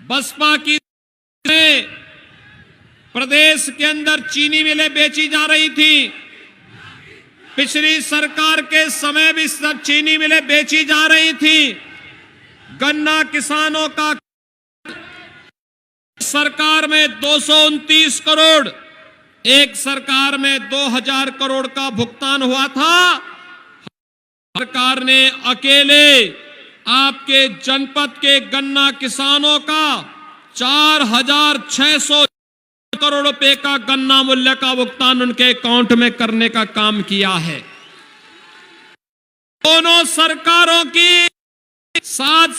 बसपा की प्रदेश के अंदर चीनी मिलें बेची जा रही थी। पिछली सरकार के समय भी सब चीनी मिलें बेची जा रही थी। गन्ना किसानों का सरकार में 229 करोड़, एक सरकार में 2000 करोड़ का भुगतान हुआ था। सरकार ने अकेले आपके जनपद के गन्ना किसानों का 4600 करोड़ रुपए का गन्ना मूल्य का भुगतान उनके अकाउंट में करने का काम किया है। दोनों सरकारों की 7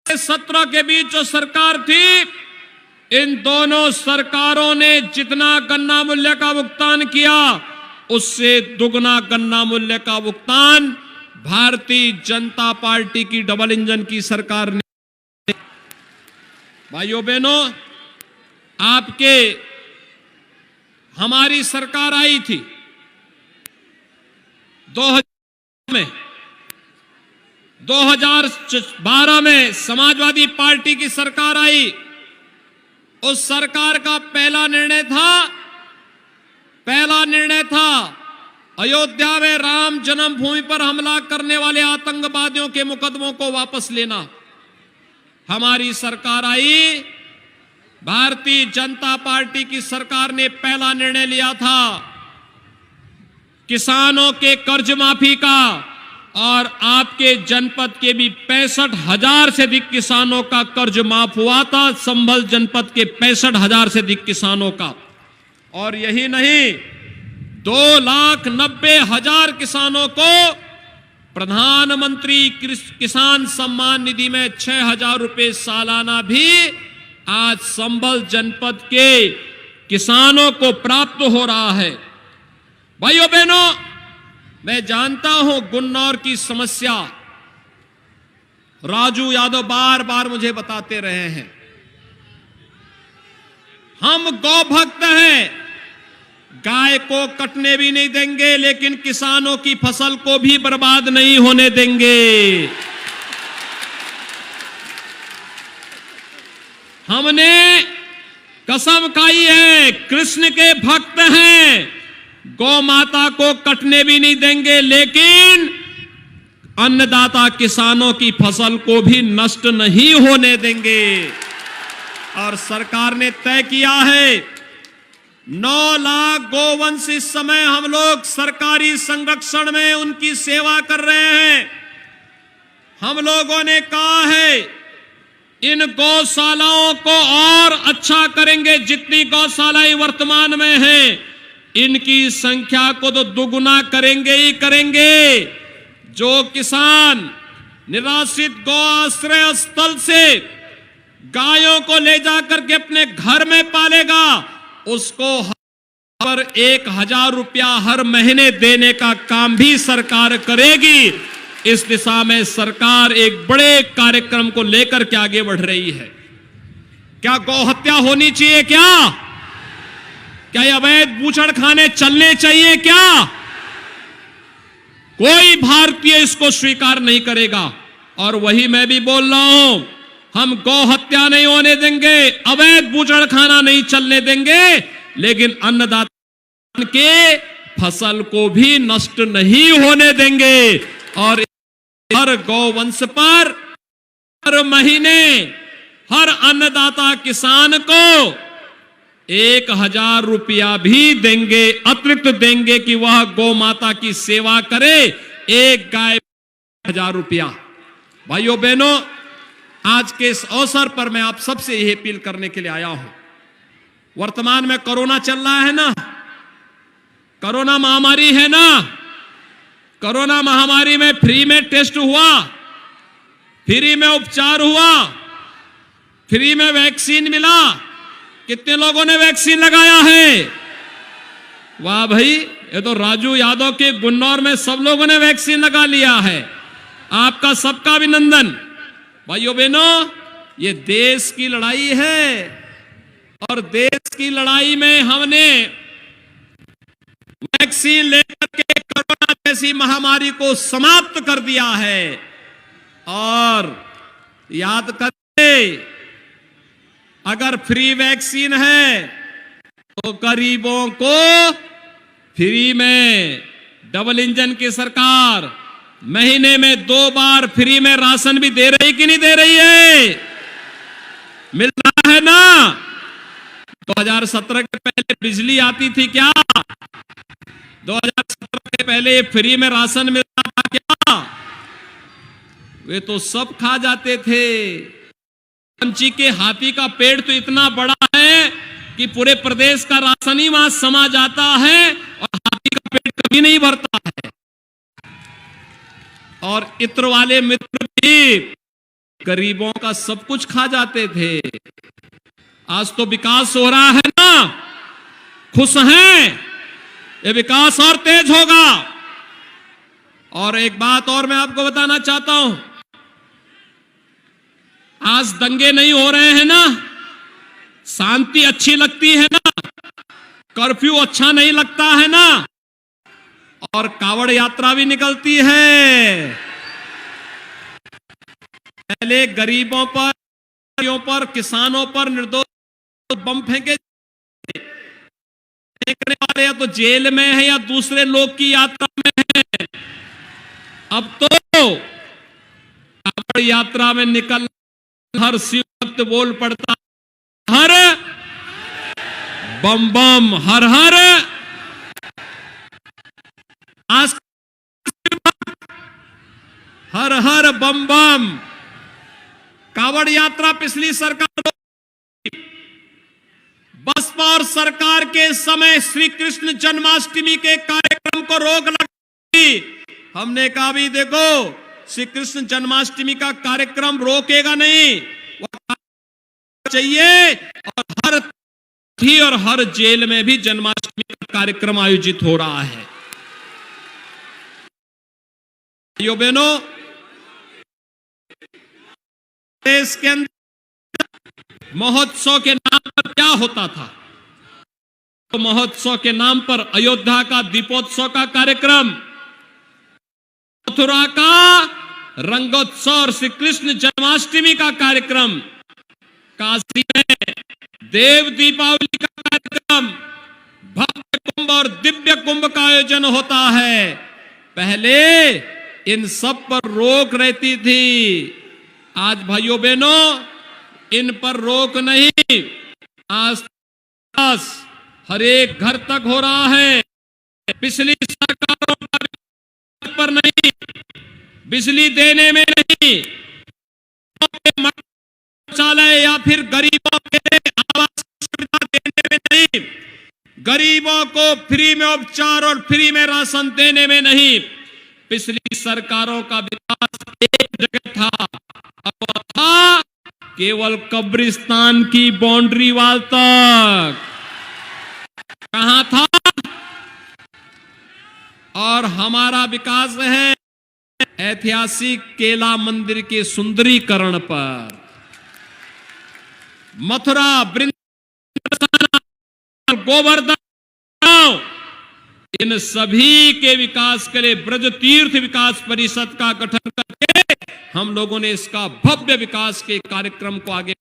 से 17 के बीच जो सरकार थी, इन दोनों सरकारों ने जितना गन्ना मूल्य का भुगतान किया, उससे दुगना गन्ना मूल्य का भुगतान भारतीय जनता पार्टी की डबल इंजन की सरकार ने। भाइयों बहनों, आपके हमारी सरकार आई थी 2012 में समाजवादी पार्टी की सरकार आई। उस सरकार का पहला निर्णय था अयोध्या में राम जन्मभूमि पर हमला करने वाले आतंकवादियों के मुकदमों को वापस लेना। हमारी सरकार आई, भारतीय जनता पार्टी की सरकार ने पहला निर्णय लिया था किसानों के कर्ज माफी का, और आपके जनपद के भी 65,000 से अधिक किसानों का कर्ज माफ हुआ था। संभल जनपद के 65,000 से अधिक किसानों का। और यही नहीं, 2,90,000 किसानों को प्रधानमंत्री किसान सम्मान निधि में 6,000 रुपए सालाना भी आज संभल जनपद के किसानों को प्राप्त हो रहा है। भाइयों बहनों, मैं जानता हूं गुन्नौर की समस्या राजू यादव बार बार मुझे बताते रहे हैं। हम गौ भक्त हैं, गाय को कटने भी नहीं देंगे, लेकिन किसानों की फसल को भी बर्बाद नहीं होने देंगे। हमने कसम खाई है, कृष्ण के भक्त हैं, गौ माता को कटने भी नहीं देंगे, लेकिन अन्नदाता किसानों की फसल को भी नष्ट नहीं होने देंगे। और सरकार ने तय किया है 9 लाख गोवंश इस समय हम लोग सरकारी संरक्षण में उनकी सेवा कर रहे हैं। हम लोगों ने कहा है इन गौशालाओं को और अच्छा करेंगे। जितनी गौशालाएं वर्तमान में हैं, इनकी संख्या को तो दुगुना करेंगे ही करेंगे। जो किसान निराश्रित गौ आश्रय स्थल से गायों को ले जाकर के अपने घर में पालेगा, उसको पर 1,000 रुपया हर महीने देने का काम भी सरकार करेगी। इस दिशा में सरकार एक बड़े कार्यक्रम को लेकर के आगे बढ़ रही है। क्या गौ हत्या होनी चाहिए? क्या ये अवैध बूचड़खाने चलने चाहिए? क्या कोई भारतीय इसको स्वीकार नहीं करेगा। और वही मैं भी बोल रहा हूं, हम गौ हत्या नहीं होने देंगे, अवैध बूचड़खाना नहीं चलने देंगे, लेकिन अन्नदाता के फसल को भी नष्ट नहीं होने देंगे। और हर गौवंश पर हर महीने हर अन्नदाता किसान को 1,000 रुपया भी देंगे, अतिरिक्त देंगे कि वह गौ माता की सेवा करे। एक गाय 1,000 रुपया। भाइयों बहनों, आज के इस अवसर पर मैं आप सबसे यह अपील करने के लिए आया हूं। वर्तमान में कोरोना चल रहा है ना, कोरोना महामारी है ना। कोरोना महामारी में फ्री में टेस्ट हुआ, फ्री में उपचार हुआ, फ्री में वैक्सीन मिला। कितने लोगों ने वैक्सीन लगाया है? वाह भाई, ये तो राजू यादव के गुन्नौर में सब लोगों ने वैक्सीन लगा लिया है। आपका सबका अभिनंदन। भाइयों बहनों, ये देश की लड़ाई है, और देश की लड़ाई में हमने वैक्सीन लेकर के कोरोना जैसी महामारी को समाप्त कर दिया है। और याद करें, अगर फ्री वैक्सीन है तो गरीबों को फ्री में, डबल इंजन की सरकार महीने में 2 बार फ्री में राशन भी दे रही कि नहीं दे रही है? मिल रहा है ना? 2017 के पहले बिजली आती थी क्या? 2017 के पहले फ्री में राशन मिलता था क्या? वे तो सब खा जाते थे। पंची के हाथी का पेड़ तो इतना बड़ा है कि पूरे प्रदेश का राशन ही वहां समा जाता है और हाथी का पेट कभी नहीं भरता है। और इत्र वाले मित्र भी गरीबों का सब कुछ खा जाते थे। आज तो विकास हो रहा है ना, खुश हैं? ये विकास और तेज होगा। और एक बात और मैं आपको बताना चाहता हूं, आज दंगे नहीं हो रहे हैं ना, शांति अच्छी लगती है ना, कर्फ्यू अच्छा नहीं लगता है ना, और कावड़ यात्रा भी निकलती है। पहले गरीबों पर, किसानों पर निर्दोष बम फेंकने वाले या तो जेल में है या दूसरे लोग की यात्रा में है। अब तो कावड़ यात्रा में निकल हर शिव भक्त बोल पड़ता, हर बम बम हर हर। आज हर हर बम बम। कावड़ यात्रा पिछली सरकार, बसपा और सरकार के समय श्री कृष्ण जन्माष्टमी के कार्यक्रम को रोक लगी। हमने कहा भी देखो, श्री कृष्ण जन्माष्टमी का कार्यक्रम रोकेगा नहीं, वो चाहिए। और हर थी और हर जेल में भी जन्माष्टमी का कार्यक्रम आयोजित हो रहा है। भाइयों बहनों, देश के अंदर महोत्सव के नाम पर क्या होता था? तो महोत्सव के नाम पर अयोध्या का दीपोत्सव का कार्यक्रम, मथुरा का रंगोत्सव और श्री कृष्ण जन्माष्टमी का कार्यक्रम, काशी में देव दीपावली का कार्यक्रम, भव्य कुंभ और दिव्य कुंभ का आयोजन होता है। पहले इन सब पर रोक रहती थी। आज भाइयों बहनों, इन पर रोक नहीं। आज हर एक घर तक हो रहा है। पिछली सरकारों पर नहीं, बिजली देने में नहीं, शौचालय या फिर गरीबों के आवास सुविधा देने में नहीं, गरीबों को फ्री में उपचार और फ्री में राशन देने में नहीं। पिछली सरकारों का विकास एक जगह था, अब था केवल कब्रिस्तान की बाउंड्री वाल तक। कहां था? और हमारा विकास है ऐतिहासिक केला मंदिर के सुंदरीकरण पर। मथुरा, वृंदावन, गोवर्धन, इन सभी के विकास के लिए ब्रज तीर्थ विकास परिषद का गठन करके हम लोगों ने इसका भव्य विकास के कार्यक्रम को आगे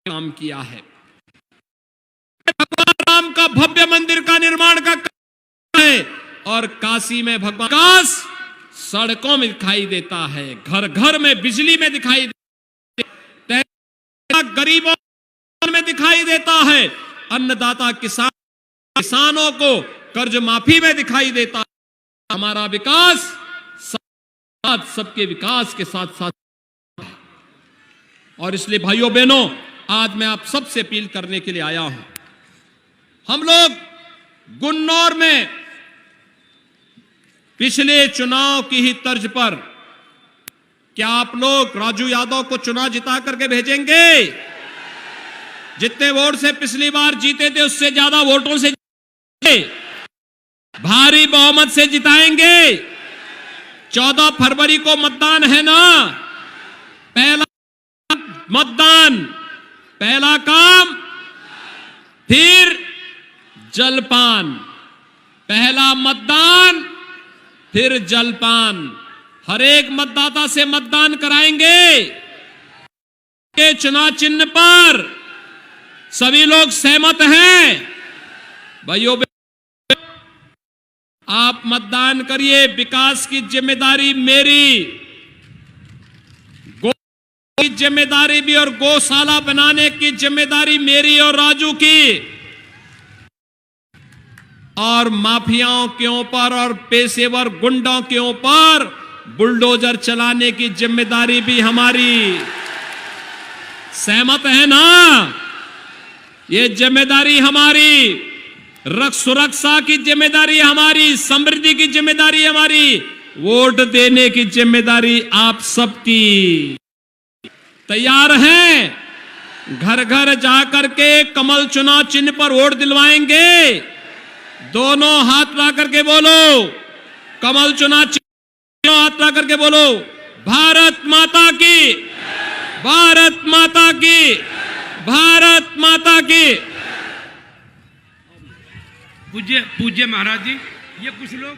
काम किया है। भगवान राम का भव्य मंदिर का निर्माण का है और काशी में भगवान विकास सड़कों में दिखाई देता है, घर घर में बिजली में दिखाई देता है, गरीबों में दिखाई देता है, अन्नदाता किसानों को कर्ज माफी में दिखाई देता है। हमारा विकास सबके विकास के साथ साथ। और इसलिए भाइयों बहनों, आज मैं आप सबसे अपील करने के लिए आया हूं। हम लोग गुन्नौर में पिछले चुनाव की ही तर्ज पर, क्या आप लोग राजू यादव को चुनाव जिता करके भेजेंगे? जितने वोट से पिछली बार जीते थे उससे ज्यादा वोटों से भारी बहुमत से जिताएंगे। 14 फरवरी को मतदान है ना? पहला मतदान, पहला काम, फिर जलपान। पहला मतदान, फिर जलपान। हर एक मतदाता से मतदान कराएंगे के चुनाव चिन्ह पर सभी लोग सहमत हैं? भाइयों, आप मतदान करिए। विकास की जिम्मेदारी मेरी, गौ की जिम्मेदारी भी और गौशाला बनाने की जिम्मेदारी मेरी और राजू की, और माफियाओं के ऊपर और पेशेवर गुंडों के ऊपर बुलडोजर चलाने की जिम्मेदारी भी हमारी। सहमत है ना? ये जिम्मेदारी हमारी, सुरक्षा की जिम्मेदारी हमारी, समृद्धि की जिम्मेदारी हमारी, वोट देने की जिम्मेदारी आप सबकी। तैयार हैं? घर घर जाकर के कमल चुनाव चिन्ह पर वोट दिलवाएंगे। दोनों हाथ ला करके बोलो, कमल चुनाव चिन्ह, हाथ ला करके बोलो, भारत माता की, भारत माता की, भारत माता की। पूज्य महाराज जी, ये कुछ लोग